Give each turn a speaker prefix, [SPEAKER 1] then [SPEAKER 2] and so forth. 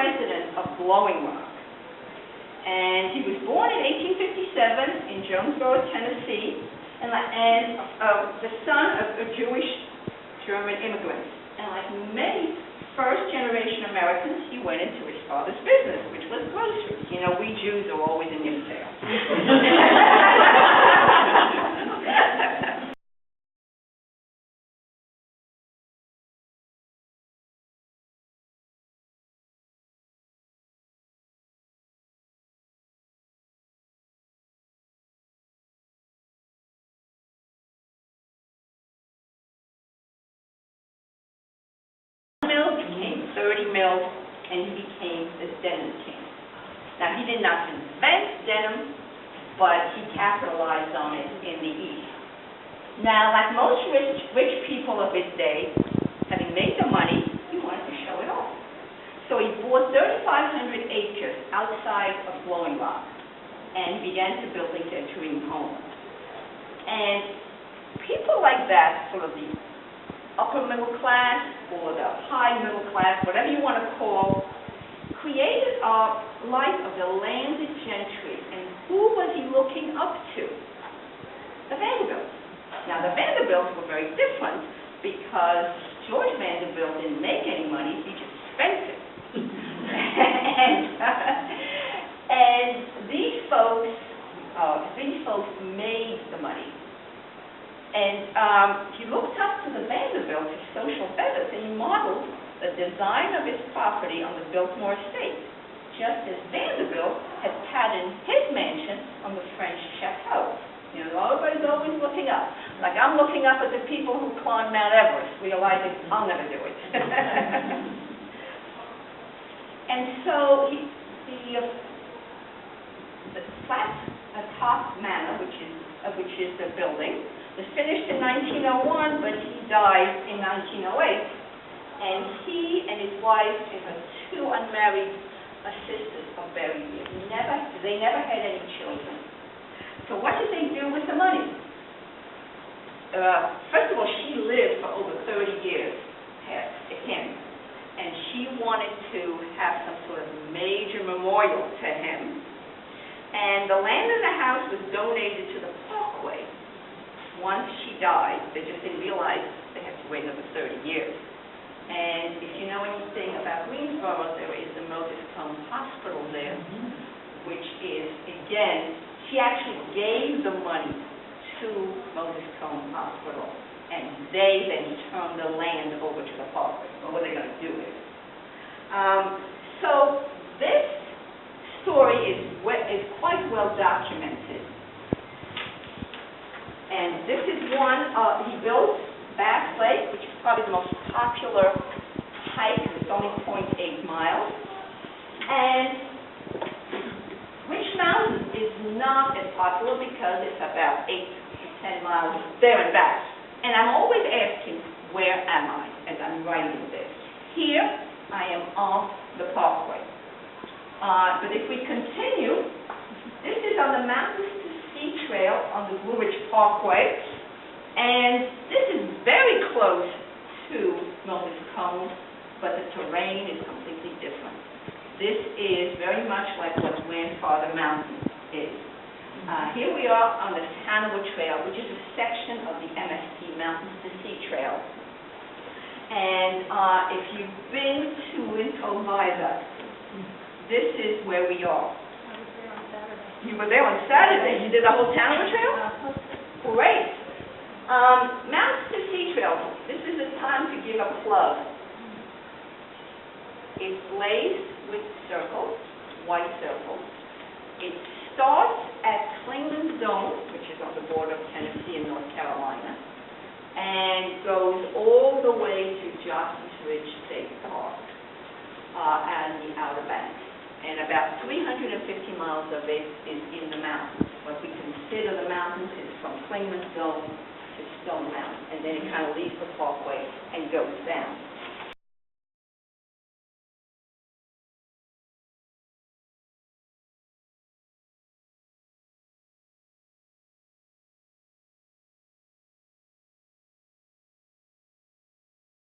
[SPEAKER 1] resident of Blowing Rock. And he was born in 1857 in Jonesboro, Tennessee, and the son of a Jewish German immigrants. And like many first-generation Americans, he went into his father's business, which was groceries. You know, we Jews are always in your sale. Mill became 30 mills, and he became the denim king. Now, he did not invent denim, but he capitalized on it in the East. Now, like most rich people of his day, having made the money, he wanted to show it off. So he bought 3,500 acres outside of Blowing Rock, and he began to build their dream home. And people like that, sort of the upper middle class or the high middle class, whatever you want to call, created a life of the landed gentry. And who was he looking up to? The Vanderbilts. Now, the Vanderbilts were very different because George Vanderbilt didn't make any money, he just spent it. and these folks made the money. And he looked up to the Vanderbilts as social betters, and he modeled the design of his property on the Biltmore estate, just as Vanderbilt had patterned his mansion on the French chateau. You know, everybody's always looking up. Like I'm looking up at the people who climbed Mount Everest, realizing I'll never do it. And so the flat top manor, which is the building, was finished in 1901, but he died in 1908. And he and his wife and her two unmarried sisters are buried here. They never had any children. So what did they do with the money? First of all, she lived for over 30 years past him, and she wanted to have some sort of major memorial to him. And the land in the house was donated to the Parkway. Once she died, they just didn't realize they had to wait another 30 years. And if you know anything about Greensboro, there is the Moses Cone Hospital there, which is, again, she actually gave the money to Moses Cone Hospital, and they then turned the land over to the Parkway. What were they going to do with it? So this story is quite well documented. And this is one, he built Bass Lake, which is probably the most popular hike. It's only 0.8 miles. And Witch Mountain is not as popular because it's about 8 to 10 miles there and back. And I'm always asking, where am I as I'm writing this? Here, I am off the Parkway. But if we continue, this is on the Mountains to Sea Trail on the Blue Ridge Parkway, and this is very close to Moses Cone, but the terrain is completely different. This is very much like what Grandfather Mountain is. Here we are on the Hanover Trail, which is a section of the MST Mountains to Sea Trail. And if you've been to Windhoe Viaduct, this is where we are. You were there on Saturday. You did the whole Hanover Trail? Great. Mountains to Sea Trail. This is the time to give a plug. It's blazed with circles, white circles. It starts at Clingman's Dome, which is on the border of Tennessee and North Carolina, and goes all the way to Johnson's Ridge State Park and the Outer Banks. And about 350 miles of it is in the mountains. What we consider the mountains is from Clingman's Dome to Stone Mountain, and then it kind of leaves the parkway and goes down.